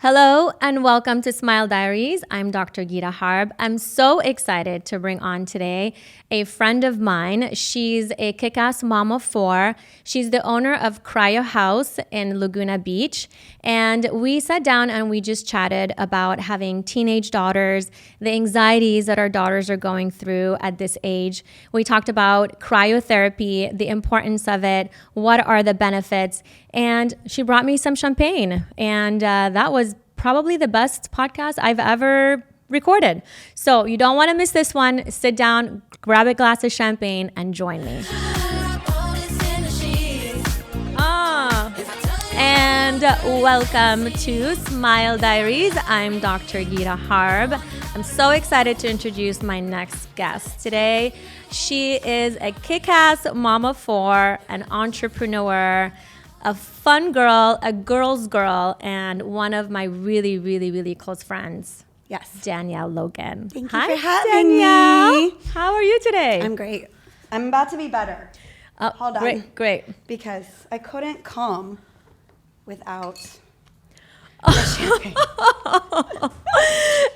Hello and welcome to Smile Diaries. I'm Dr. Guitta Harb. I'm so excited to bring on today a friend of mine. She's a kick-ass mom of four. She's the owner of Cryo Haus in Laguna Beach. And we sat down and we just chatted about having teenage daughters, the anxieties that our daughters are going through at this age. We talked about cryotherapy, the importance of it, what are the benefits, and she brought me some champagne. And that was probably the best podcast I've ever recorded. So you don't want to miss this one. Sit down, grab a glass of champagne, and join me. And welcome to Smile Diaries. I'm Dr. Guitta Harb. I'm so excited to introduce my next guest today. She is a kick-ass mom of four, an entrepreneur, a fun girl, a girl's girl, and one of my really, really, really close friends. Yes. Danielle Logan. Thank you for having me. How are you today? I'm great. I'm about to be better. Hold on. Great. Because I couldn't come without the champagne.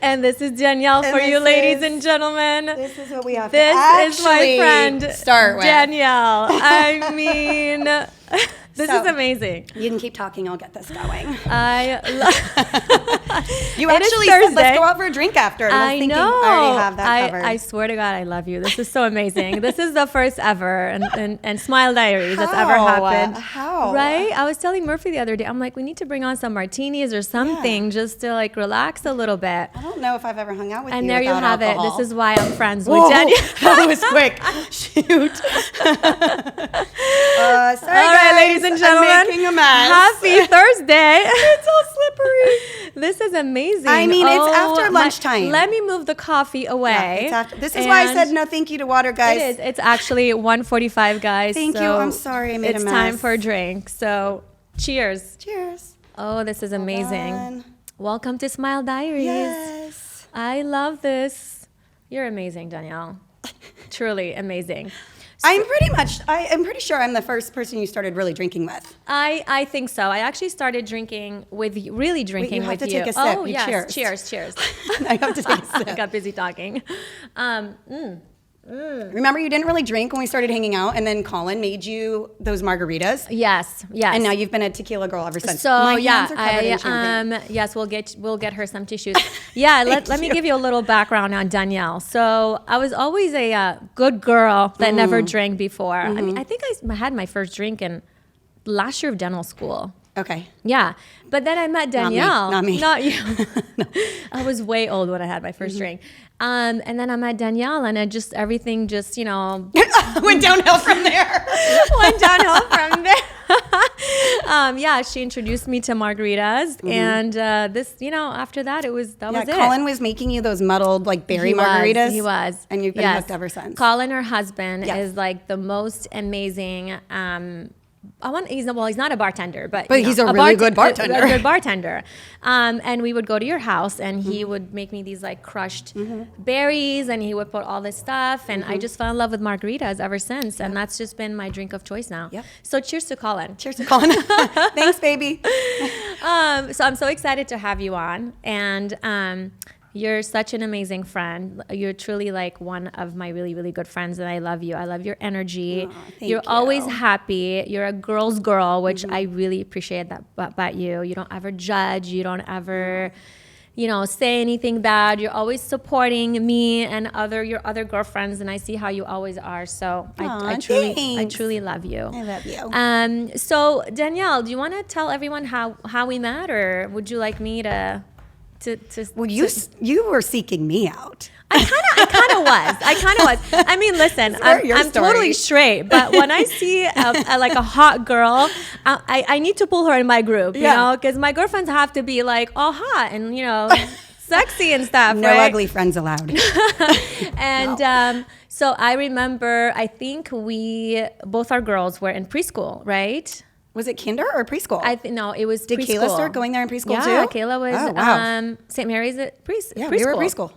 And this is Danielle for you, ladies and gentlemen. This is what we have this to actually is my friend, start with. Danielle. I mean, this is amazing. You can keep talking. I'll get this going. You It is actually said, Thursday. let's go out for a drink after. And I was thinking, know. I already have that covered. I swear to God, I love you. This is so amazing. This is the first ever and Smile Diaries that's ever happened. How? Right? I was telling Murphy the other day, I'm like, we need to bring on some martinis or something just to like relax a little bit. I don't know if I've ever hung out with you And there you without have alcohol. it. This is why I'm friends Whoa, with Danielle. that was quick. Shoot. Sorry, All right, guys. ladies and gentlemen. I'm making a mess. Happy Thursday. It's all slippery. This is amazing. I mean, it's after lunchtime. Let me move the coffee away. Yeah, it's after. This is why I said no thank you to water, guys. It is. It's actually 1:45, guys. Thank you. I'm sorry I made a mess. It's time for a drink. So, cheers. Cheers. Oh, this is amazing. on. Welcome to Smile Diaries. Yes. I love this. You're amazing, Danielle. Truly amazing. I'm pretty sure I'm the first person you started really drinking with. I think so. I actually started drinking with you, really drinking you have with to you. take a sip. Oh, You yes. cheers. Cheers. I have to take a sip. I got busy talking. Remember, you didn't really drink when we started hanging out, and then Colin made you those margaritas. Yes. And now you've been a tequila girl ever since. So My yeah, hands are covered in champagne. yes, we'll get her some tissues. Yeah, let me give you a little background on Danielle. So I was always a good girl that never drank before. I mean, I think I had my first drink in last year of dental school. Okay. Yeah, but then I met Danielle. Not me. Not you. No. I was way old when I had my first drink. And then I met Danielle, and everything just, Went downhill from there. went downhill from there. Yeah, she introduced me to margaritas, and this, after that, that was it. Colin was making you those muddled like berry He was, margaritas. he was. And you've been hooked ever since. Colin, her husband, Yes. is like the most amazing. He's not a bartender, but he's a really good bartender. A good bartender. And we would go to your house, and he would make me these like crushed berries, and he would put all this stuff, and I just fell in love with margaritas ever since, and that's just been my drink of choice now. Yep. So cheers to Colin. Cheers to Colin. Thanks, baby. So I'm so excited to have you on, and you're such an amazing friend. You're truly like one of my really, really good friends, and I love you. I love your energy. Thank You're always you. happy. You're a girl's girl, which I really appreciate that about you. You don't ever judge. You don't ever, say anything bad. You're always supporting me and your other girlfriends, and I see how you always are. So I truly love you. I love you. So Danielle, do you want to tell everyone how we met, or would you like me to? Well, you were seeking me out. I kind of was. I mean, listen, I'm totally straight, but when I see a hot girl, I need to pull her in my group, because my girlfriends have to be like all hot and sexy and stuff. No right? ugly friends allowed. And so I remember, I think both our girls were in preschool, right? Was it kinder or preschool? No, it was Did preschool. Kayla start going there in preschool too? Yeah, Kayla was Oh, wow. St. Mary's at preschool. Yeah, we were at preschool.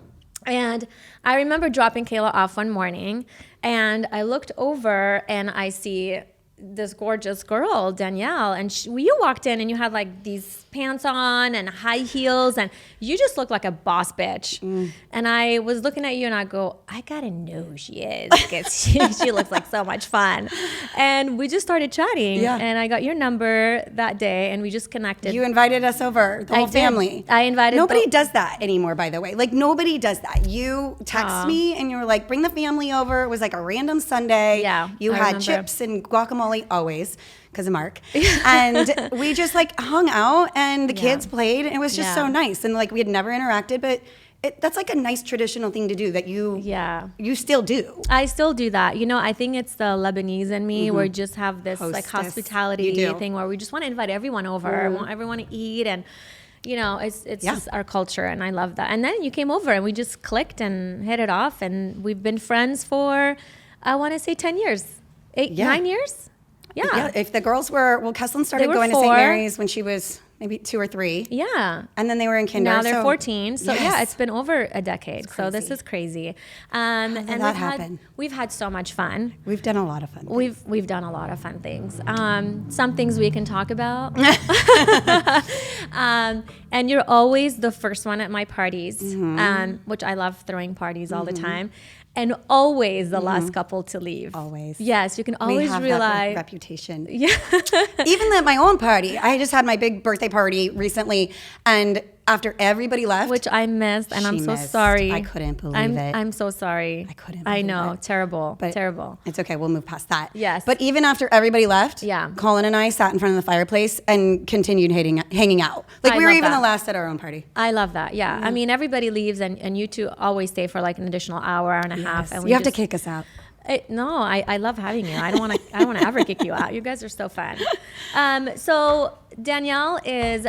And I remember dropping Kayla off one morning, and I looked over and I see this gorgeous girl, Danielle, and you walked in and you had like these pants on and high heels, and you just look like a boss bitch. And I was looking at you and I go, I gotta know who she is because she looks like so much fun. And we just started chatting, and I got your number that day, and we just connected. You invited us over, the whole family. I invited. Nobody does that anymore, by the way. Like, nobody does that. You text me and you were like, bring the family over. It was like a random Sunday. Yeah, you I had remember. chips and guacamole always because of Mark. And we just like hung out, and the kids played, and it was just so nice. And like we had never interacted, but that's like a nice traditional thing to do that you still do. I still do that. You know, I think it's the Lebanese in me where we just have this like hospitality thing where we just want to invite everyone over, want everyone to eat, and you know, it's just our culture, and I love that. And then you came over and we just clicked and hit it off, and we've been friends for, I want to say 10 years, 9 years. Yeah. If the girls were, Kesslyn started going 4. to St. Mary's when she was maybe 2 or 3. Yeah. And then they were in kinder. Now they're 14. So yeah, it's been over a decade. So this is crazy. How did that happen? We've had so much fun. We've done a lot of fun things. We've done a lot of fun things. Some things we can talk about. And you're always the first one at my parties, which I love throwing parties all the time. And always the last couple to leave. Always. Yes, you can always realize. That reputation. Yeah. Even at my own party. I just had my big birthday party recently, and after everybody left. Which I missed, and I'm so sorry. I couldn't believe it. I'm so sorry. I couldn't believe it. I know. Terrible. But terrible. It's okay. We'll move past that. Yes. But even after everybody left, Colin and I sat in front of the fireplace and continued hanging out. Like we were even the last at our own party. I love that. Yeah. I mean, everybody leaves, and you two always stay for like an additional hour and a half. And you have to kick us out. No, I love having you. I don't want to ever kick you out. You guys are so fun. So Danielle is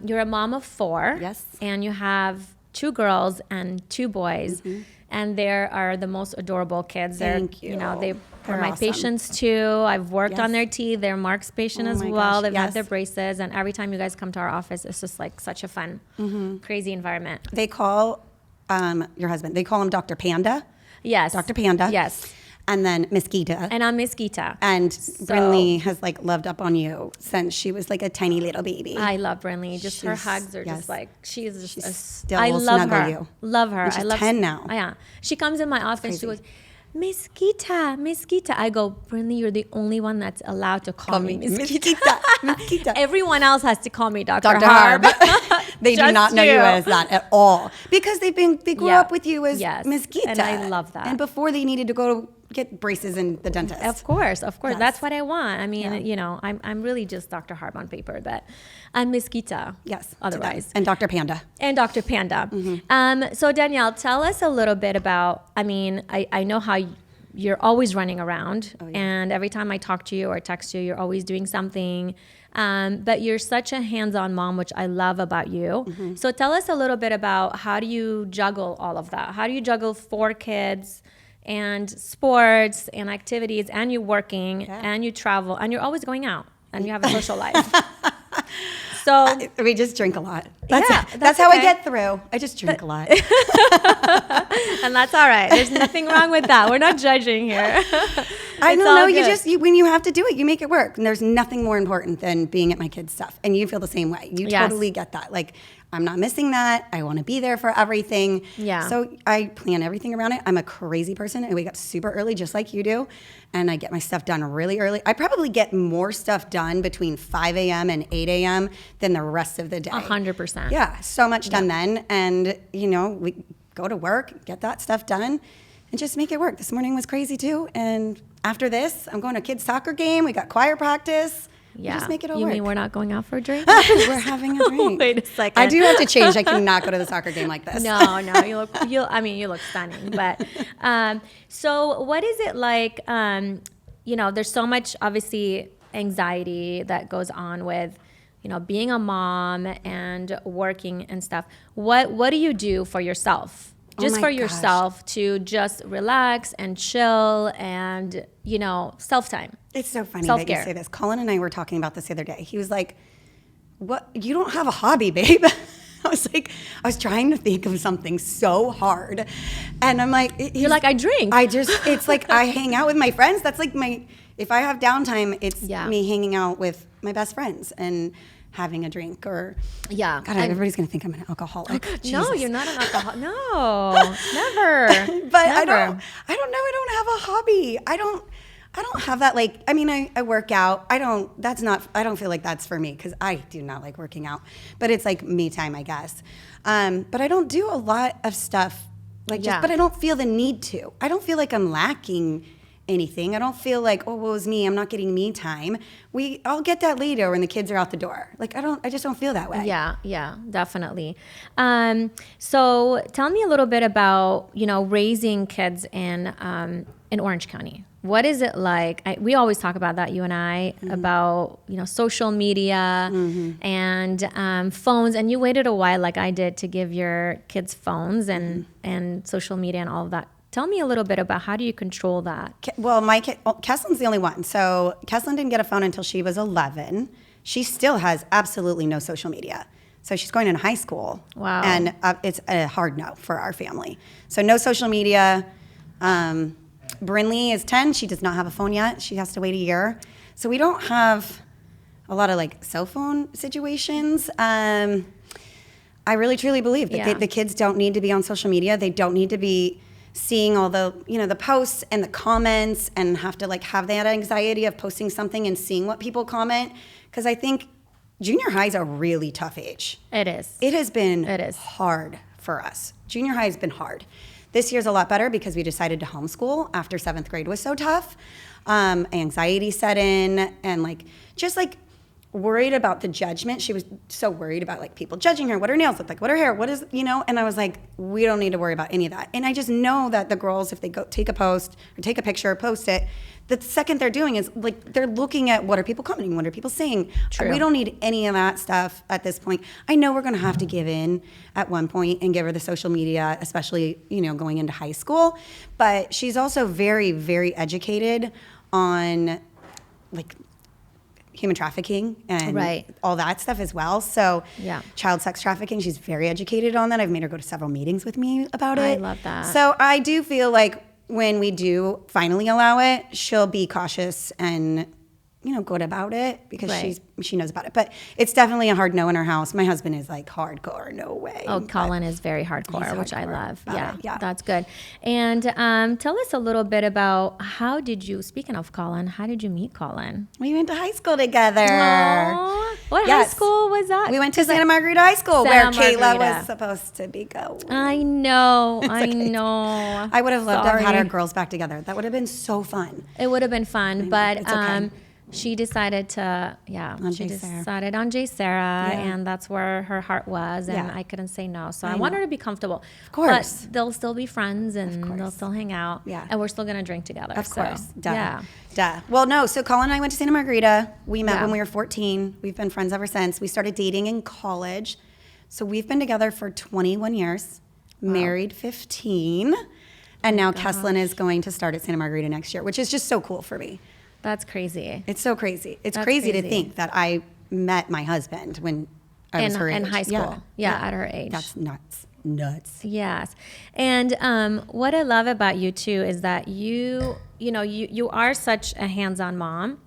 you're a mom of 4. Yes. And you have 2 girls and 2 boys, and they are the most adorable kids. Thank you. You know, they are my awesome. patients too. I've worked on their teeth. They're Mark's patient as my well. gosh, They've had their braces, and every time you guys come to our office, it's just like such a fun, crazy environment. They call your husband. They call him Dr. Panda. Yes. Dr. Panda. Yes. And then Miss Guitta. And I'm Miss Guitta. And Brinley has like loved up on you since she was like a tiny little baby. I love Brinley. Just her hugs are just like, she's still I will love snuggle her. you. Love her. And she's I love 10 now. Yeah. She comes in my office. She goes, Miss Guitta, Miss Guitta. I go, Brinley, you're the only one that's allowed to call me Miss Guitta. Miss Guitta. Everyone else has to call me Dr. Harb. Harb. They do not know you as that at all. Because they grew up with you as Miss Guitta. And I love that. And before they needed to go to get braces in the dentist. Of course. Yes. That's what I want. I mean, you know, I'm really just Dr. Harb on paper, but I'm Miss Guitta. Yes. Otherwise. And Dr. Panda. And Dr. Panda. So Danielle, tell us a little bit about, I mean, I know how you're always running around, and every time I talk to you or text you, you're always doing something. But you're such a hands-on mom, which I love about you. So tell us a little bit about how do you juggle all of that? How do you juggle 4 kids and sports and activities, and you working and you travel and you're always going out and you have a social life? So we just drink a lot. That's how okay. I get through. I just drink a lot. And that's all right. There's nothing wrong with that. We're not judging here. I don't know. When you have to do it, you make it work. And there's nothing more important than being at my kids' stuff. And you feel the same way. You totally get that. Like, I'm not missing that. I want to be there for everything. Yeah. So I plan everything around it. I'm a crazy person. I wake up super early, just like you do. And I get my stuff done really early. I probably get more stuff done between 5 a.m. and 8 a.m. than the rest of the day. 100%. Yeah. So much done then. And, you know, we go to work, get that stuff done, and just make it work. This morning was crazy too. And after this, I'm going to a kids' soccer game. We got choir practice. Yeah. Just make it all You work. mean we're not going out for a drink? We're having a drink. Wait a second. I do have to change. I cannot go to the soccer game like this. No, you look stunning. But so what is it like? You know, there's so much obviously anxiety that goes on with, you know, being a mom and working and stuff. What do you do for yourself? Just for yourself to just relax and chill and, you know, self-time. It's so funny Self-care. that you say this. Colin and I were talking about this the other day. He was like, "What? You don't have a hobby, babe?" I was trying to think of something so hard. And I'm like, you're like, I drink. It's like I hang out with my friends. That's like if I have downtime, it's me hanging out with my best friends. And having a drink or Yeah. God, everybody's gonna think I'm an alcoholic. No, Jesus. you're not an alcoholic. No, never. But Never. I don't know. I don't have a hobby. I don't have that. Like, I mean, I work out. I don't feel like that's for me because I do not like working out, but it's like me time, I guess. But I don't do a lot of stuff like but I don't feel the need to. I don't feel like I'm lacking anything. I don't feel like, oh, woe is me, I'm not getting me time. I'll get that later when the kids are out the door. Like, I just don't feel that way. Yeah, definitely. So tell me a little bit about, raising kids in Orange County. What is it like? We always talk about that, you and I, about, social media and phones. And you waited a while like I did to give your kids phones and social media and all of that. Tell me a little bit about how do you control that? Well, my kid, Keslin's the only one. So Keslin didn't get a phone until she was 11. She still has absolutely no social media. So she's going into high school. Wow. And it's a hard no for our family. So no social media. Brinley is 10. She does not have a phone yet. She has to wait a year. So we don't have a lot of like cell phone situations. I really truly believe that the kids don't need to be on social media. They don't need to be seeing all the, the posts and the comments and have to like have that anxiety of posting something and seeing what people comment. Because I think junior high is a really tough age. It is. It has been hard for us. Junior high has been hard. This year's a lot better because we decided to homeschool after 7th grade was so tough. Anxiety set in and just worried about the judgment. She was so worried about like people judging her, what her nails look like, what her hair, what is, and I was like, we don't need to worry about any of that. And I just know that the girls, if they go take a post or take a picture or post it, the second they're doing is like, they're looking at what are people commenting, what are people saying. True. We don't need any of that stuff at this point. I know we're going to have to give in at one point and give her the social media, especially, going into high school. But she's also very, very educated on like human trafficking and all that stuff as well. So child sex trafficking, she's very educated on that. I've made her go to several meetings with me about it. I love that. So I do feel like when we do finally allow it, she'll be cautious and, good about it because she knows about it. But it's definitely a hard no in her house. My husband is like hardcore, no way. Oh, Colin is very hardcore, which I love. Yeah, that's good. And tell us a little bit about speaking of Colin, how did you meet Colin? We went to high school together. Aww. What high school was that? We went to Santa Margarita High School where Kayla was supposed to be going. I know. I would have loved to have had our girls back together. That would have been so fun. It would have been fun, but it's okay. She decided to, decided on J. Sarah, and that's where her heart was, and I couldn't say no. So I want her to be comfortable. Of course. But they'll still be friends, and they'll still hang out, and we're still going to drink together. Of course. Duh. Well, no, so Colin and I went to Santa Margarita. We met when we were 14. We've been friends ever since. We started dating in college. So we've been together for 21 years, married 15, and now Keslin is going to start at Santa Margarita next year, which is just so cool for me. That's crazy. It's so crazy. It's crazy to think that I met my husband when I was her age. In high school. Yeah, at her age. That's nuts. Yes. And what I love about you too is that you are such a hands-on mom,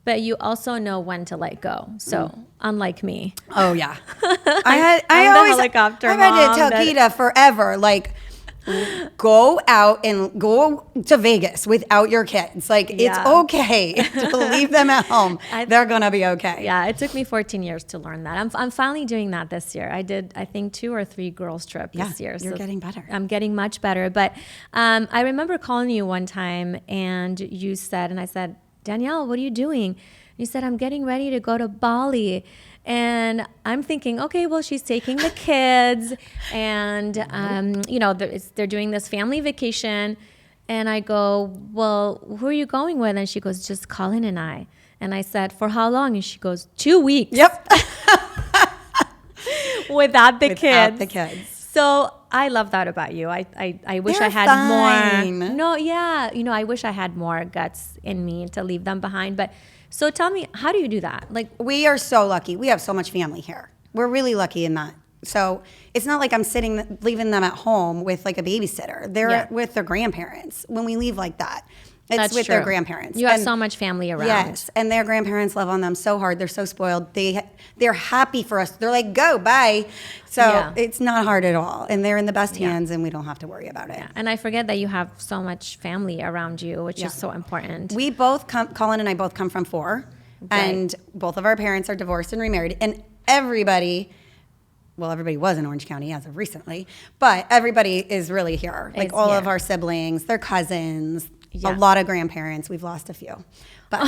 but you also know when to let go. So unlike me. Oh yeah. I'm the helicopter mom. I've had to tell Guitta forever, go out and go to Vegas without your kids. It's okay to leave them at home. They're going to be okay. Yeah, it took me 14 years to learn that. I'm finally doing that this year. I did, I think, 2 or 3 girls trip this year. You're getting better. I'm getting much better. But I remember calling you one time and you said, and I said, Danielle, what are you doing? You said, I'm getting ready to go to Bali. And I'm thinking, okay, well, she's taking the kids and, they're doing this family vacation. And I go, well, who are you going with? And she goes, just Colin and I. And I said, for how long? And she goes, 2 weeks. Yep. Without the kids. So I love that about you. I wish They're I had fine. more. No, yeah. I wish I had more guts in me to leave them behind. But so tell me, how do you do that? We are so lucky. We have so much family here. We're really lucky in that. So it's not like I'm leaving them at home with a babysitter. They're with their grandparents when we leave like that. It's That's with true. their grandparents. You have so much family around. Yes, and their grandparents love on them so hard. They're so spoiled. They're happy for us. They're like, go, bye. So it's not hard at all. And they're in the best hands, and we don't have to worry about it. Yeah. And I forget that you have so much family around you, which is so important. We both Colin and I both come from 4. Right. And both of our parents are divorced and remarried. And everybody was in Orange County as of recently, but everybody is really here. Like all of our siblings, their cousins, a lot of grandparents. We've lost a few. But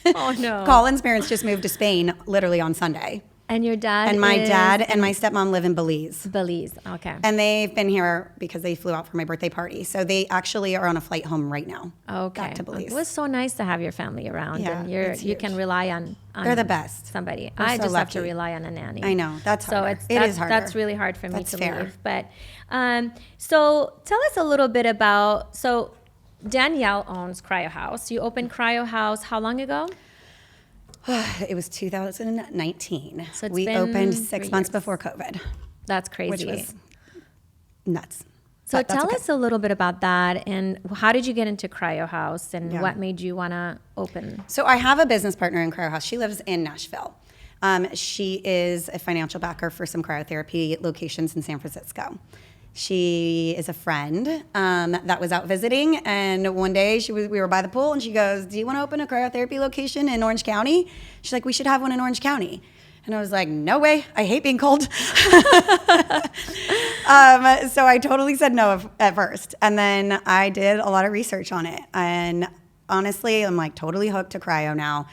oh, no. Colin's parents just moved to Spain literally on Sunday. And your dad and my dad and my stepmom live in Belize. Belize, okay. And they've been here because they flew out for my birthday party. So they actually are on a flight home right now. Okay. Back to Belize. It was so nice to have your family around. Yeah, and you can rely on they're the best. Somebody. We're I so just lucky. have to rely on a nanny. I know. That's harder. It is harder. That's really hard for me to fair. leave. But so tell us a little bit about, so Danielle owns Cryo Haus. You opened Cryo Haus how long ago? It was 2019. So we opened 6 months before COVID. That's crazy. Which was nuts. So tell us a little bit about that, and how did you get into Cryo Haus, and what made you want to open? So I have a business partner in Cryo Haus. She lives in Nashville. She is a financial backer for some cryotherapy locations in San Francisco. She is a friend that was out visiting, and one day we were by the pool, and she goes, "Do you want to open a cryotherapy location in Orange County?" She's like, "We should have one in Orange County." And I was like, "No way, I hate being cold." So I totally said no at first. And then I did a lot of research on it. And honestly, I'm like totally hooked to cryo now.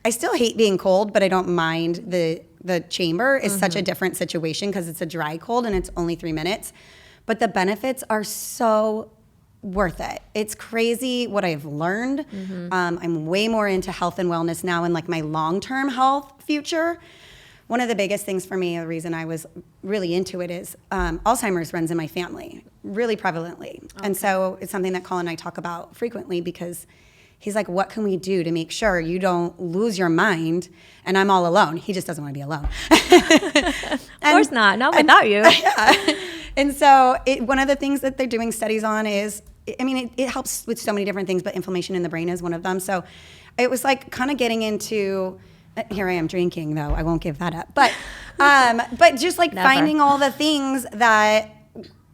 I still hate being cold, but I don't mind the chamber is such a different situation because it's a dry cold and it's only 3 minutes. But the benefits are so worth it. It's crazy what I've learned. I'm way more into health and wellness now and like my long-term health future. One of the biggest things for me, the reason I was really into it is Alzheimer's runs in my family really prevalently. Okay. And so it's something that Colin and I talk about frequently because he's like, what can we do to make sure you don't lose your mind? And I'm all alone. He just doesn't want to be alone. Of course not without you. Yeah. And so one of the things that they're doing studies on is, I mean, it helps with so many different things, but inflammation in the brain is one of them. So it was like kind of getting into, here I am drinking though, I won't give that up. But just like finding all the things that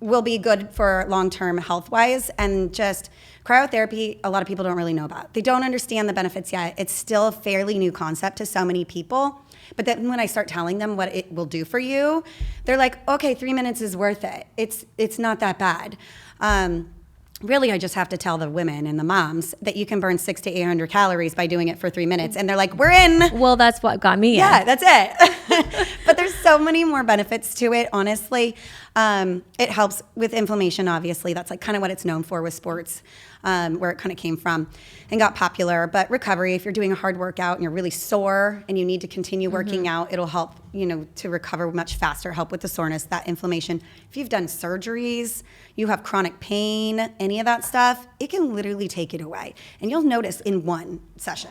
will be good for long-term health-wise, and just cryotherapy, a lot of people don't really know about. They don't understand the benefits yet. It's still a fairly new concept to so many people. But then when I start telling them what it will do for you, they're like, okay, 3 minutes is worth it. It's not that bad. Really, I just have to tell the women and the moms that you can burn 600 to 800 calories by doing it for 3 minutes. And they're like, we're in. Well, that's what got me in. Yeah, that's it. But there's so many more benefits to it, honestly. It helps with inflammation, obviously. That's like kind of what it's known for with sports, where it kind of came from and got popular. But recovery, if you're doing a hard workout and you're really sore and you need to continue working out, it'll help, to recover much faster, help with the soreness, that inflammation. If you've done surgeries, you have chronic pain, any of that stuff, it can literally take it away. And you'll notice in one session.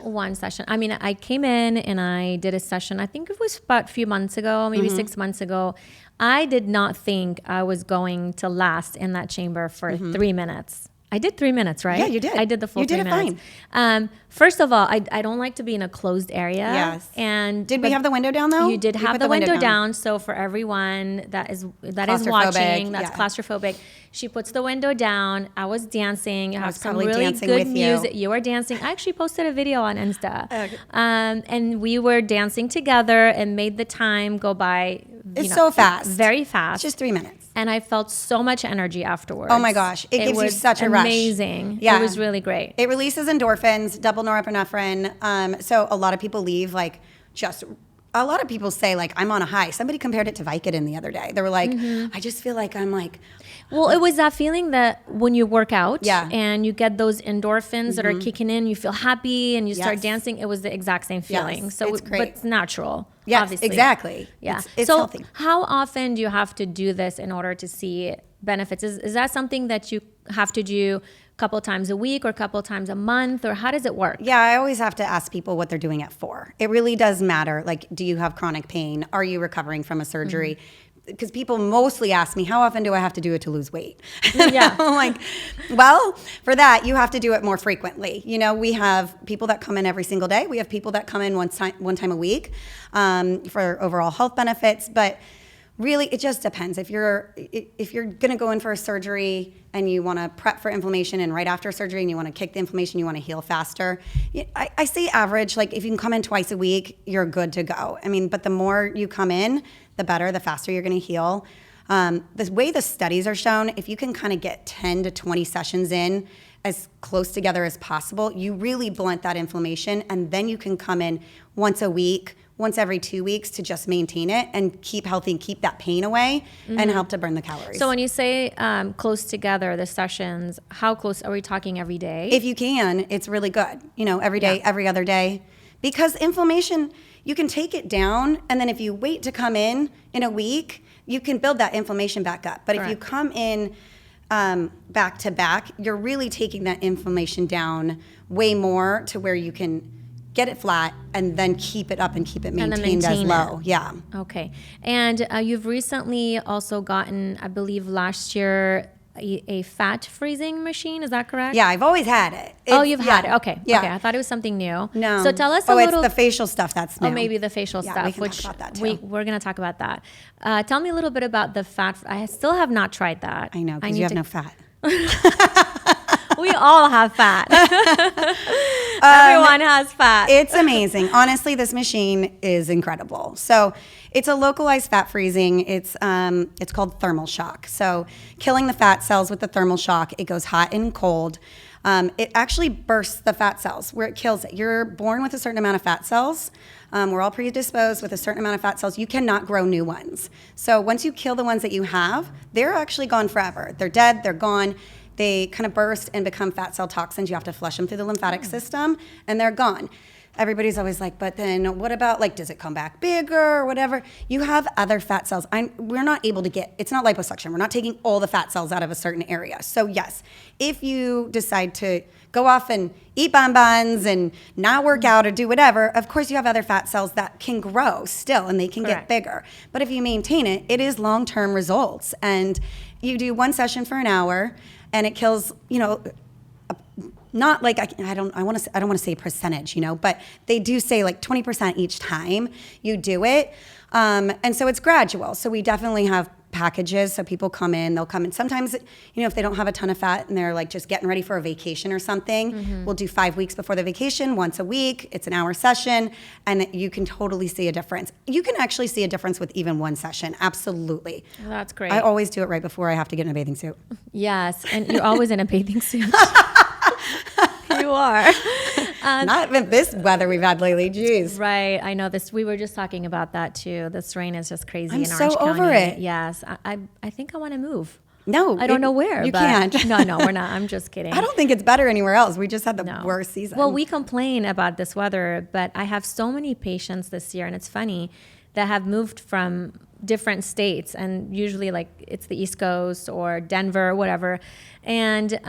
I mean, I came in and I did a session, I think it was about a few months ago, maybe 6 months ago. I did not think I was going to last in that chamber for 3 minutes. I did 3 minutes, right? Yeah, you did. I did the full 3 minutes. You did it fine. First of all, I don't like to be in a closed area. Yes. And did we have the window down though? You did have the window down. So for everyone that is watching, that's claustrophobic, she puts the window down. I was dancing. You have some really good music. You were dancing. I actually posted a video on Insta. Okay. And we were dancing together and made the time go by. It's so fast. Very fast. It's just 3 minutes. And I felt so much energy afterwards. Oh my gosh. It gives you such a rush. Amazing. Yeah. It was really great. It releases endorphins, double norepinephrine. So a lot of people leave a lot of people say like, I'm on a high. Somebody compared it to Vicodin the other day. They were like, I just feel like I'm like. Well, it was that feeling that when you work out and you get those endorphins that are kicking in, you feel happy and you start dancing. It was the exact same feeling. Yes, so it's great. But it's natural. Yes, obviously. Exactly. Yeah. It's so healthy. How often do you have to do this in order to see benefits? Is that something that you have to do a couple times a week or a couple times a month, or how does it work? Yeah, I always have to ask people what they're doing it for. It really does matter. Like, do you have chronic pain? Are you recovering from a surgery? because people mostly ask me, how often do I have to do it to lose weight? Yeah. I'm like, well, for that, you have to do it more frequently. You know, we have people that come in every single day. We have people that come in one time a week for overall health benefits. But really, it just depends. If you're going to go in for a surgery and you want to prep for inflammation, and right after surgery and you want to kick the inflammation, you want to heal faster, I say average, like if you can come in twice a week, you're good to go. I mean, but the more you come in, the better, the faster you're going to heal. The way the studies are shown, if you can kind of get 10 to 20 sessions in as close together as possible, you really blunt that inflammation, and then you can come in once a week, once every 2 weeks to just maintain it and keep healthy and keep that pain away and help to burn the calories. So when you say close together, the sessions, how close are we talking every day? If you can, it's really good. You know, every day, every other day. Because inflammation, you can take it down, and then if you wait to come in a week, you can build that inflammation back up. But if you come in back to back, you're really taking that inflammation down way more to where you can get it flat and then keep it up and keep it maintained as low. Yeah. Okay. And you've recently also gotten, I believe last year, a fat freezing machine. Is that correct? Yeah, I've always had it. You've had it. Okay. Yeah. Okay. I thought it was something new. No. So tell us a little. It's the facial stuff that's new. Oh, maybe the facial stuff. We can which talk about that too. we're going to talk about that. Tell me a little bit about the fat. I still have not tried that. I know, because you have no fat. We all have fat. Everyone has fat. It's amazing. Honestly, this machine is incredible. So it's a localized fat freezing. It's called thermal shock. So killing the fat cells with the thermal shock, it goes hot and cold. It actually bursts the fat cells where it kills it. You're born with a certain amount of fat cells. We're all predisposed with a certain amount of fat cells. You cannot grow new ones. So once you kill the ones that you have, they're actually gone forever. They're dead, they're gone. They kind of burst and become fat cell toxins. You have to flush them through the lymphatic system, and they're gone. Everybody's always like, but then what about, like, does it come back bigger or whatever? You have other fat cells. We're not able to it's not liposuction. We're not taking all the fat cells out of a certain area. So yes, if you decide to go off and eat bonbons and not work out or do whatever, of course you have other fat cells that can grow still and they can get bigger. But if you maintain it, it is long-term results. And you do one session for an hour and it kills, not like I don't want to say percentage, but they do say like 20% each time you do it. And so it's gradual. So we definitely have packages. So people they'll come in. Sometimes, if they don't have a ton of fat and they're like just getting ready for a vacation or something, we'll do 5 weeks before the vacation, once a week. It's an hour session and you can totally see a difference. You can actually see a difference with even one session. Absolutely. Well, that's great. I always do it right before I have to get in a bathing suit. Yes. And you're always in a bathing suit. You are. Not with this weather we've had lately. Jeez. Right. I know this. We were just talking about that too. This rain is just crazy I'm in Orange so County. over it. Yes. I think I want to move. No. I don't know where. You but can't. No, we're not. I'm just kidding. I don't think it's better anywhere else. We just had the worst season. Well, we complain about this weather, but I have so many patients this year, and it's funny, that have moved from different states, and usually like it's the East Coast or Denver or whatever. And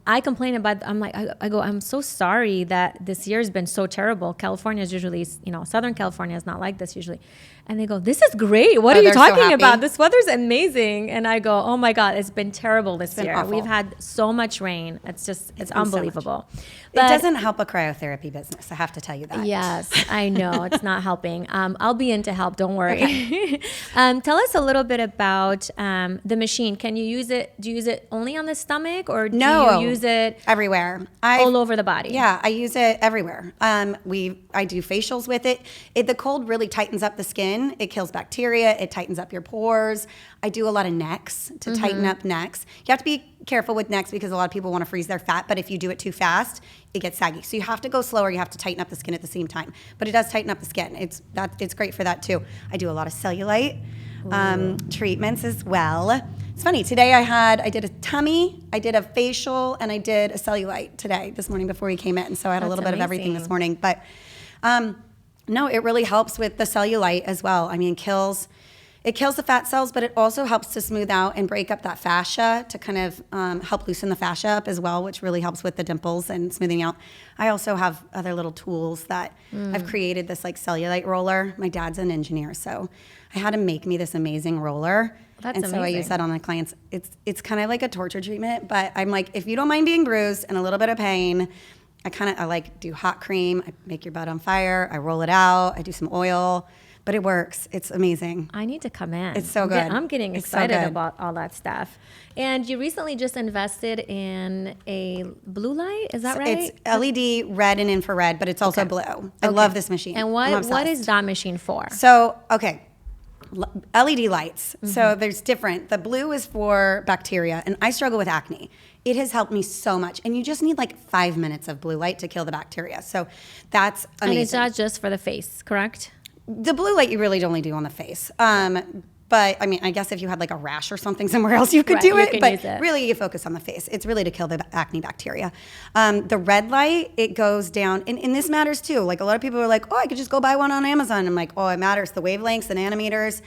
I complain about, I'm so sorry that this year has been so terrible. California is usually, Southern California is not like this usually. And they go, this is great. What are you talking about? This weather's amazing. And I go, oh my God, it's been terrible this year. Awful. We've had so much rain. It's unbelievable. It doesn't help a cryotherapy business. I have to tell you that. Yes, I know. It's not helping. I'll be in to help. Don't worry. Okay. Tell us a little bit about the machine. Can you use it? Do you use it only on the stomach, or do you use it everywhere? All over the body? Yeah, I use it everywhere. I do facials with it. The cold really tightens up the skin. It kills bacteria. It tightens up your pores. I do a lot of necks to tighten up necks. You have to be careful with necks because a lot of people want to freeze their fat, but if you do it too fast, it gets saggy. So you have to go slower. You have to tighten up the skin at the same time. But it does tighten up the skin. It's great for that too. I do a lot of cellulite treatments as well. It's funny. Today I did a tummy, I did a facial, and I did a cellulite this morning before we came in. So I had a little bit of everything this morning. But no, it really helps with the cellulite as well. I mean, it kills the fat cells, but it also helps to smooth out and break up that fascia to kind of help loosen the fascia up as well, which really helps with the dimples and smoothing out. I also have other little tools that I've created, this like cellulite roller. My dad's an engineer, so I had him make me this amazing roller. That's and so I amazing. use that on my clients. It's kind of like a torture treatment, but I'm like, if you don't mind being bruised and a little bit of pain, I like do hot cream. I make your butt on fire. I roll it out. I do some oil. But it works. It's amazing. I need to come in. It's so good. I'm getting excited about all that stuff. And you recently just invested in a blue light. Is that right? It's LED, red, and infrared, but it's also blue. I love this machine. And what is that machine for? So, okay. LED lights. So there's different. The blue is for bacteria, and I struggle with acne. It has helped me so much. And you just need like 5 minutes of blue light to kill the bacteria. So that's amazing. And it's not just for the face, correct? The blue light you really only do on the face. But I mean, I guess if you had like a rash or something somewhere else, you could do it. But really, you focus on the face. It's really to kill the acne bacteria. The red light, it goes down, and this matters too. Like a lot of people are like, oh, I could just go buy one on Amazon. I'm like, oh, it matters. The wavelengths and nanometers,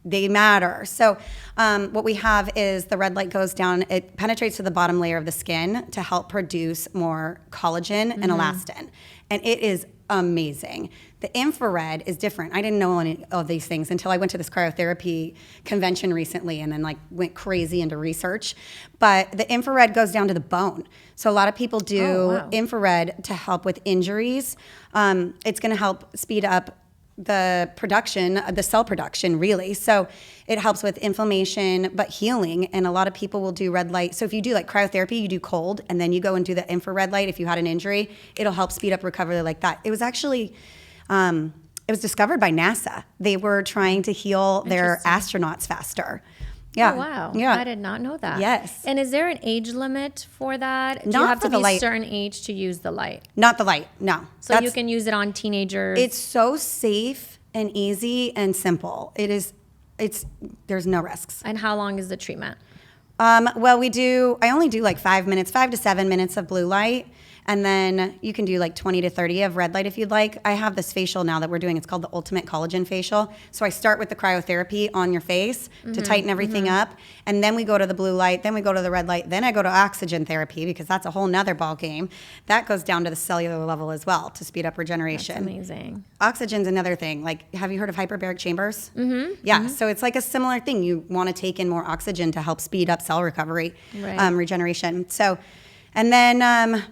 they matter. So what we have is the red light goes down. It penetrates to the bottom layer of the skin to help produce more collagen and elastin. And it is amazing. The infrared is different. I didn't know any of these things until I went to this cryotherapy convention recently and then like went crazy into research. But the infrared goes down to the bone. So a lot of people do infrared to help with injuries. It's going to help speed up the production, the cell production, really. So it helps with inflammation, but healing. And a lot of people will do red light. So if you do like cryotherapy, you do cold, and then you go and do the infrared light. If you had an injury, it'll help speed up recovery like that. It was actually, it was discovered by NASA. They were trying to heal their astronauts faster. Yeah. Oh, wow. Yeah. I did not know that. Yes. And is there an age limit for that? Do you Not have for to the be a light. certain age to use the light? Not the light, no. So you can use it on teenagers? It's so safe and easy and simple. There's no risks. And how long is the treatment? Well, I only do like 5 minutes, 5 to 7 minutes of blue light. And then you can do like 20 to 30 of red light if you'd like. I have this facial now that we're doing. It's called the Ultimate Collagen Facial. So I start with the cryotherapy on your face to tighten everything up. And then we go to the blue light. Then we go to the red light. Then I go to oxygen therapy because that's a whole nother ball game. That goes down to the cellular level as well to speed up regeneration. That's amazing. Oxygen's another thing. Like, have you heard of hyperbaric chambers? Yeah. So it's like a similar thing. You want to take in more oxygen to help speed up cell recovery, regeneration. So. And then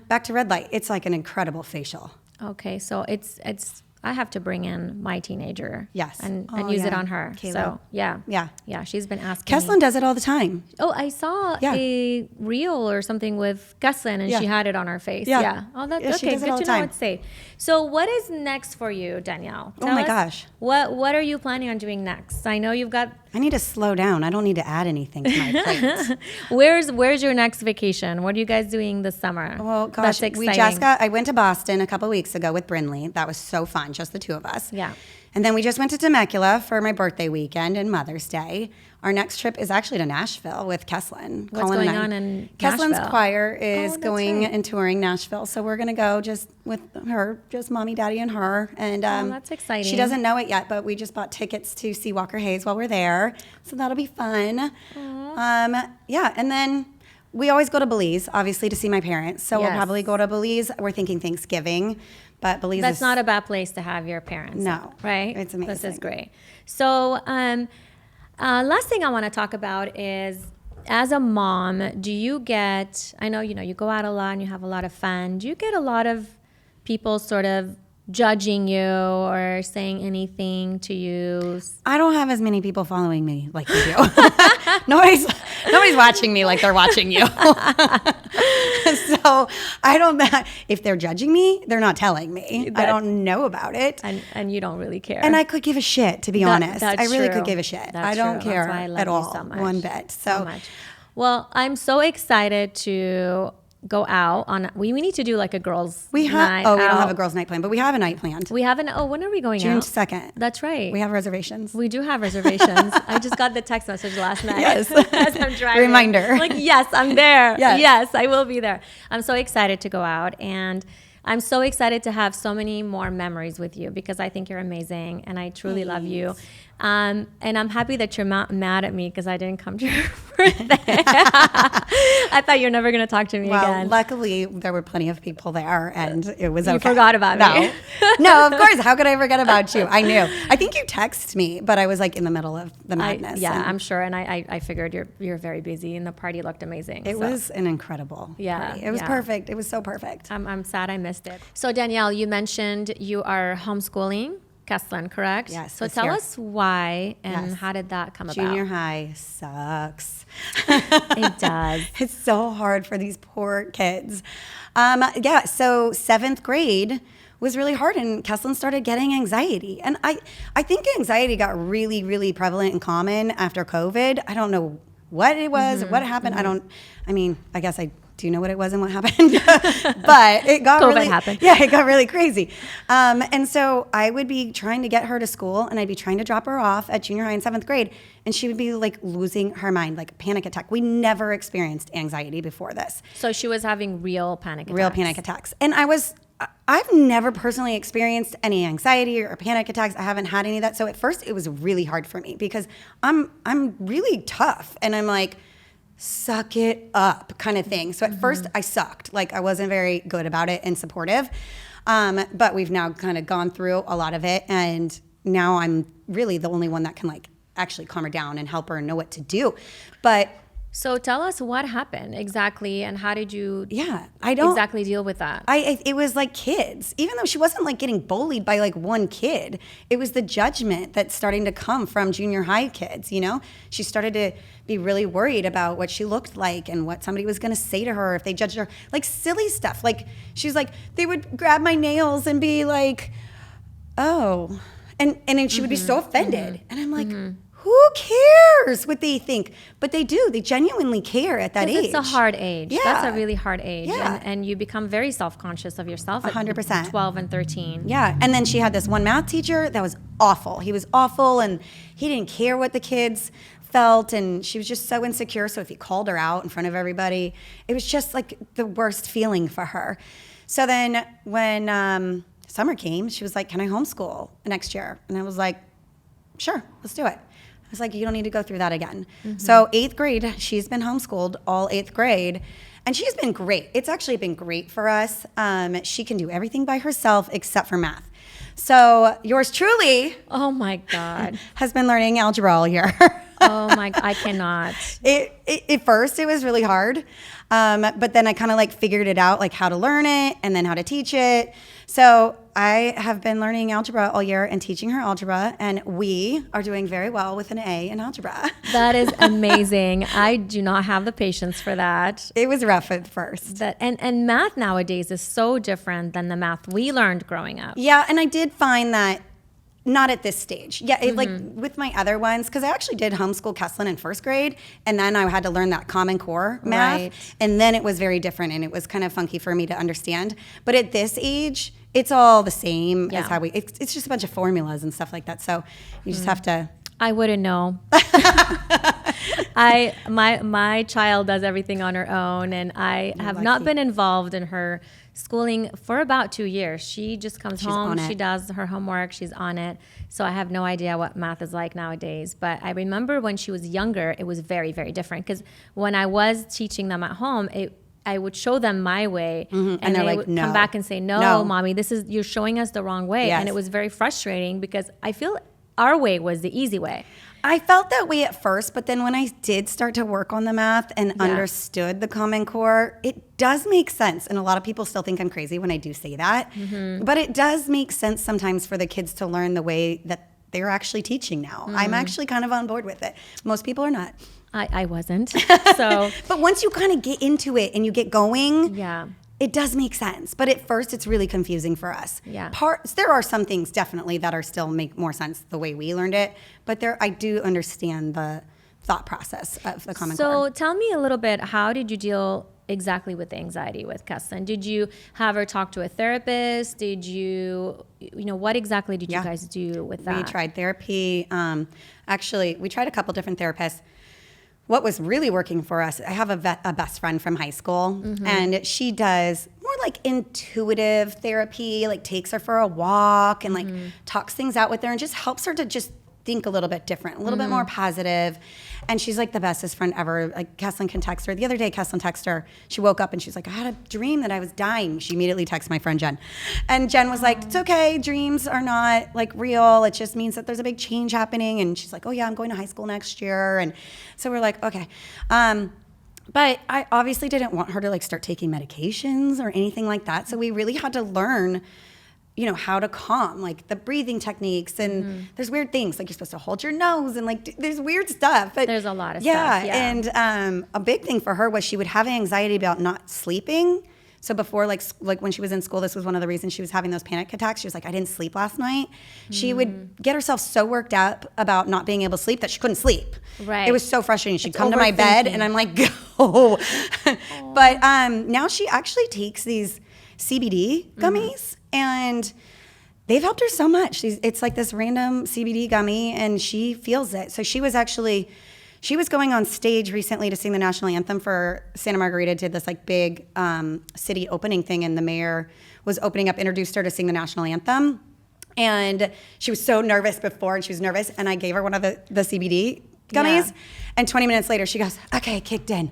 back to red light. It's like an incredible facial. Okay, so it's I have to bring in my teenager. Yes. And use it on her. Kayla. So yeah. Yeah. Yeah, she's been asking Kesslin me. does it all the time. Oh, I saw a reel or something with Kesslin and she had it on her face. Yeah. Oh, that's Yeah, she okay. does it Good all to the know time. what to say. So what is next for you, Danielle? Oh my us gosh. What are you planning on doing next? I know you've got I need to slow down. I don't need to add anything to my plate. Where's your next vacation? What are you guys doing this summer? Well, gosh, That's exciting. I went to Boston a couple weeks ago with Brinley. That was so fun, just the two of us. Yeah. And then we just went to Temecula for my birthday weekend and Mother's Day. Our next trip is actually to Nashville with Kesslin. What's going on in Kesslin's Nashville? choir is that's going right. and touring Nashville. So we're going to go just with her, just mommy, daddy, and her. And that's exciting. She doesn't know it yet, but we just bought tickets to see Walker Hayes while we're there. So that'll be fun. Yeah, and then we always go to Belize, obviously, to see my parents. So we'll probably go to Belize. We're thinking Thanksgiving. But Belize That's is not a bad place to have your parents. No. Right? It's amazing. This is great. So last thing I want to talk about is, as a mom, do you get, I know, you go out a lot and you have a lot of fun. Do you get a lot of people sort of judging you or saying anything to you? I don't have as many people following me like you do. Nobody's watching me like they're watching you. So I don't know. If they're judging me, they're not telling me. I don't know about it. And you don't really care. And I could give a shit, to be honest. That's I really true. could give a shit. That's I don't true. care That's why I love at you all, so much. one bit. So much. Well, I'm so excited to go out on. We need to do like a girls' night. Oh, we don't have a girls' night plan, but we have a night planned. We have when are we going June out? 2nd. That's right. We have reservations. We do have reservations. I just got the text message last night. Yes. As I'm driving. Reminder. Like, yes, I'm there. Yes. Yes, I will be there. I'm so excited to go out, and I'm so excited to have so many more memories with you because I think you're amazing and I truly love you. And I'm happy that you're mad at me because I didn't come to your birthday. I thought you're never going to talk to me again. Luckily, there were plenty of people there, and it was okay. You forgot about me. No, of course. How could I forget about you? I knew. I think you texted me, but I was like in the middle of the madness. I'm sure. And I figured you're very busy, and the party looked amazing. It was an incredible party. It was perfect. It was so perfect. I'm sad I missed it. So Danielle, you mentioned you are homeschooling Kesslyn, correct? Yes. So tell us why and how did that come about? Junior high sucks. It does. It's so hard for these poor kids. So 7th grade was really hard, and Kesslyn started getting anxiety. And I think anxiety got really, really prevalent and common after COVID. I don't know what it was, what happened. I guess I do know what it was and what happened, but it got COVID happened. Yeah, it got really crazy. And so I would be trying to get her to school, and I'd be trying to drop her off at junior high in 7th grade, and she would be like losing her mind, like a panic attack. We never experienced anxiety before this. So she was having real panic attacks. Real panic attacks. And I've never personally experienced any anxiety or panic attacks. I haven't had any of that. So at first it was really hard for me because I'm really tough, and I'm like, suck it up kind of thing. So at first I sucked. Like I wasn't very good about it and supportive. But we've now kind of gone through a lot of it, and now I'm really the only one that can like actually calm her down and help her know what to do. So tell us what happened exactly, and how did you exactly deal with that? It was like kids. Even though she wasn't like getting bullied by like one kid, it was the judgment that's starting to come from junior high kids, you know? She started to be really worried about what she looked like and what somebody was going to say to her if they judged her. Like silly stuff. Like she was like, they would grab my nails and be like, oh. And then she would be so offended. And I'm like, who cares what they think? But they do. They genuinely care at that age. It's a hard age. Yeah. That's a really hard age. Yeah. And you become very self-conscious of yourself at 100%. 12 and 13. Yeah. And then she had this one math teacher that was awful. He was awful, and he didn't care what the kids felt, and she was just so insecure. So if he called her out in front of everybody, it was just like the worst feeling for her. So then when summer came, she was like, can I homeschool next year? And I was like, sure, let's do it. I was like, you don't need to go through that again. So 8th grade, she's been homeschooled all 8th grade, and she's been great. It's actually been great for us. She can do everything by herself except for math. So yours truly, oh my God, has been learning algebra all year. Oh my, I cannot. At first it was really hard. But then I kind of like figured it out, like how to learn it and then how to teach it. So I have been learning algebra all year and teaching her algebra, and we are doing very well with an A in algebra. That is amazing. I do not have the patience for that. It was rough at first. And math nowadays is so different than the math we learned growing up. Yeah, and I did find that not at this stage. Yeah, like with my other ones, because I actually did homeschool Kesslyn in 1st grade, and then I had to learn that Common Core math, right. And then it was very different, and it was kind of funky for me to understand. But at this age, it's all the same as how it's just a bunch of formulas and stuff like that. So you just have to. I wouldn't know. My child does everything on her own, and I have not been involved in her schooling for about 2 years. She just comes home, she does her homework, she's on it. So I have no idea what math is like nowadays. But I remember when she was younger, it was very, very different. Because when I was teaching them at home, I would show them my way, and they're they like, would no. come back and say, no, mommy, you're showing us the wrong way. Yes. And it was very frustrating because I feel our way was the easy way. I felt that way at first, but then when I did start to work on the math and understood the Common Core, it does make sense. And a lot of people still think I'm crazy when I do say that. But it does make sense sometimes for the kids to learn the way that they're actually teaching now. I'm actually kind of on board with it. Most people are not. I wasn't. So, but once you kind of get into it and you get going, yeah, it does make sense. But at first, it's really confusing for us. Yeah. There are some things definitely that are still make more sense the way we learned it. But I do understand the thought process of the Common Core. So tell me a little bit, how did you deal exactly with the anxiety with Kesslyn? Did you have her talk to a therapist? Did you what exactly did you guys do with that? We tried therapy. Actually, we tried a couple different therapists. What was really working for us, I have a best friend from high school, and she does more like intuitive therapy, like takes her for a walk and like talks things out with her and just helps her to just think a little bit different, a little bit more positive. And she's like the bestest friend ever. Like Kesslyn can text her. The other day, Kesslyn texted her. She woke up and she's like, I had a dream that I was dying. She immediately texted my friend Jen. And Jen was like, it's okay. Dreams are not like real. It just means that there's a big change happening. And she's like, oh yeah, I'm going to high school next year. And so we're like, okay. But I obviously didn't want her to like start taking medications or anything like that. So we really had to learn, you know, how to calm, like the breathing techniques, and there's weird things like you're supposed to hold your nose, and like there's weird stuff. But there's a lot of stuff. Yeah, and a big thing for her was she would have anxiety about not sleeping. So before, like when she was in school, this was one of the reasons she was having those panic attacks. She was like, I didn't sleep last night. She would get herself so worked up about not being able to sleep that she couldn't sleep. Right. It was so frustrating. She'd come to my bed, and I'm like, go. But now she actually takes these CBD gummies, and they've helped her so much. It's like this random CBD gummy, and she feels it. So she was going on stage recently to sing the national anthem for Santa Margarita, did this like big city opening thing, and the mayor was opening up, introduced her to sing the national anthem. And she was so nervous before, and she was nervous, and I gave her one of the CBD gummies. Yeah. And 20 minutes later, she goes, okay, it kicked in.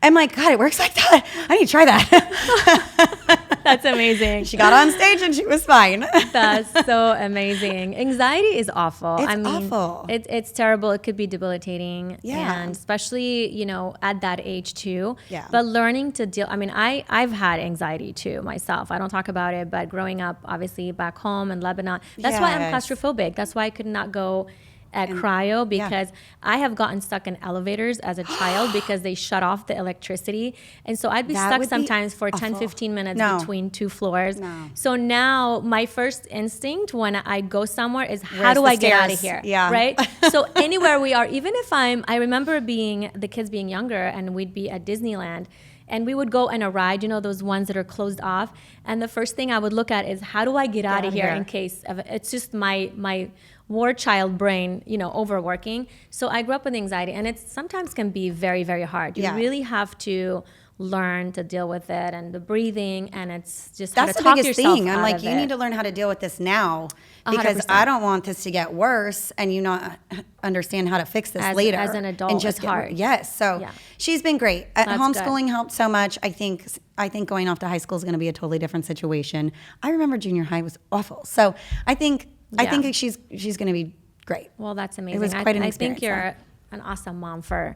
I'm like, God, it works like that. I need to try that. That's amazing. She got on stage and she was fine. That's so amazing. Anxiety is awful. It's awful. It's terrible. It could be debilitating. Yeah. And especially, you know, at that age too. Yeah. But learning to deal, I mean, I've had anxiety too myself. I don't talk about it, but growing up, obviously back home in Lebanon, that's why I'm claustrophobic. That's why I could not go at cryo, because I have gotten stuck in elevators as a child because they shut off the electricity. And so I'd be stuck sometimes for 10, 15 minutes between two floors. No. So now my first instinct when I go somewhere is how do I get out of here? Yeah. Right? So anywhere we are, even if I remember the kids being younger and we'd be at Disneyland, and we would go on a ride, you know, those ones that are closed off. And the first thing I would look at is how do I get out of here in case of, it's just my war child brain, you know, overworking. So I grew up with anxiety, and it sometimes can be very, very hard. You really have to learn to deal with it, and the breathing, and it's just how to talk yourself out of it. That's the biggest thing. I'm like, you need to learn how to deal with this now, because 100%. I don't want this to get worse and you not understand how to fix this later. As an adult, and just it's hard. Yes. So she's been great. Homeschooling helped so much. I think going off to high school is going to be a totally different situation. I remember junior high was awful. So I think she's going to be great. Well, that's amazing. It was quite an experience. I think you're an awesome mom for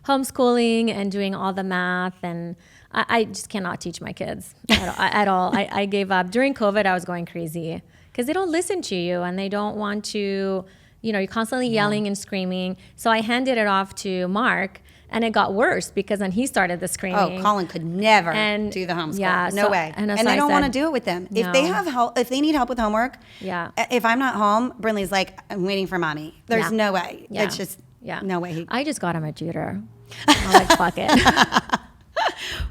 homeschooling and doing all the math, and I just cannot teach my kids at all. I gave up. During COVID, I was going crazy because they don't listen to you, and they don't want to, you know, you're constantly yelling and screaming. So I handed it off to Mark, and it got worse because then he started the screaming. Oh, Colin could never do the homeschool. Yeah, no way. And they don't want to do it with them. No. If they have help, if they need help with homework, if I'm not home, Brinley's like, I'm waiting for mommy. There's no way. Yeah. It's just no way. I just got him a tutor. I'm like, fuck it.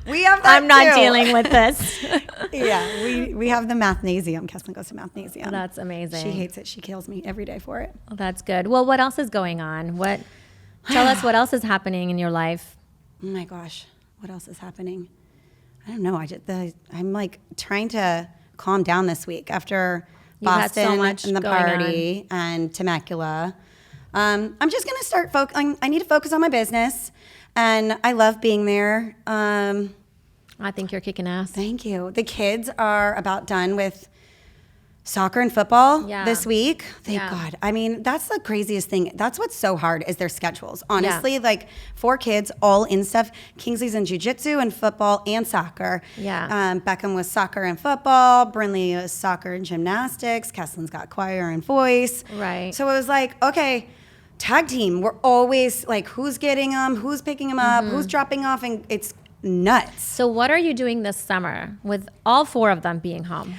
We have that I'm not dealing with this. we have the mathnasium. Kesslyn goes to mathnasium. That's amazing. She hates it. She kills me every day for it. Well, that's good. Well, what else is going on? Tell us what else is happening in your life. Oh my gosh, what else is happening? I don't know. I'm like trying to calm down this week after Boston and the party and Temecula. I'm just gonna start I need to focus on my business, and I love being there. I think you're kicking ass. Thank you. The kids are about done with soccer and football this week. Thank God. I mean, that's the craziest thing. That's what's so hard is their schedules. Honestly, like 4 kids all in stuff. Kingsley's in jiu-jitsu and football and soccer. Beckham was soccer and football. Brinley was soccer and gymnastics. Kesslyn's got choir and voice. Right. So it was like, okay, tag team. We're always like, who's getting them? Who's picking them up? Who's dropping off? And it's nuts. So what are you doing this summer with all 4 of them being home?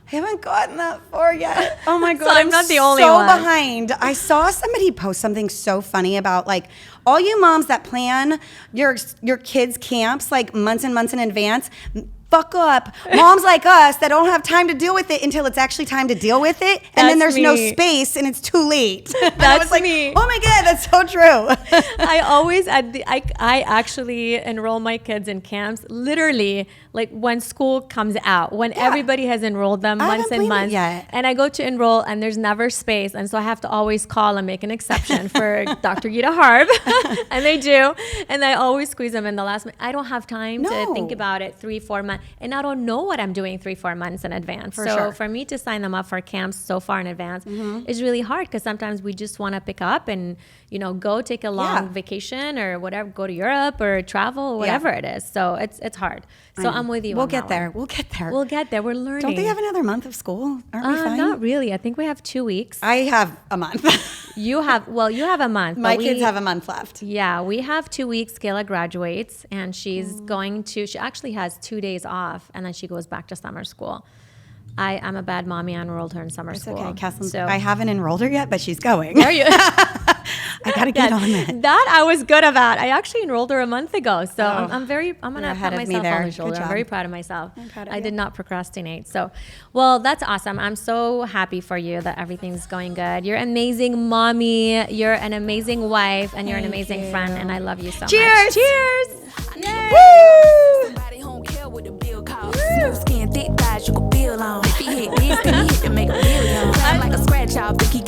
I haven't gotten that far yet. Oh my God, so I'm not the only one. So behind. I saw somebody post something so funny about like all you moms that plan your kids' camps like months and months in advance. fuck up moms like us that don't have time to deal with it until it's actually time to deal with it. And then there's no space and it's too late. I was like, me. Oh my God, that's so true. I always, I actually enroll my kids in camps literally like when school comes out, when everybody has enrolled them months and months. And I go to enroll and there's never space. And so I have to always call and make an exception for Dr. Guitta Harb. And they do. And I always squeeze them in the last minute. I don't have time to think about it 3-4 months. And I don't know what I'm doing 3-4 months in advance. For me to sign them up for camps so far in advance is really hard because sometimes we just want to pick up and, you know, go take a long vacation or whatever, go to Europe or travel, whatever it is. So it's hard. So I'm with you. We'll get there. We'll get there. We'll get there. We're learning. Don't they have another month of school? Aren't we fine? Not really. I think we have 2 weeks. I have a month. You have a month. My kids have a month left. Yeah, we have 2 weeks. Kayla graduates and she actually has 2 days off and then she goes back to summer school. I'm a bad mommy. I enrolled her in summer school. Okay, Kathleen. So I haven't enrolled her yet, but she's going. Are you? I got to get on that. That I was good about. I actually enrolled her a month ago. So I'm going to pat myself on the shoulder. I'm very proud of myself. I did not procrastinate. So, well, that's awesome. I'm so happy for you that everything's going good. You're an amazing mommy. You're an amazing wife and you're an amazing friend. And I love you so much. Cheers. Yay. Woo! Somebody home care what the bill costs. Smooth skin, thick thighs, you can feel on. If he hit this, then he hit to make a million. Sound like a scratch off, think he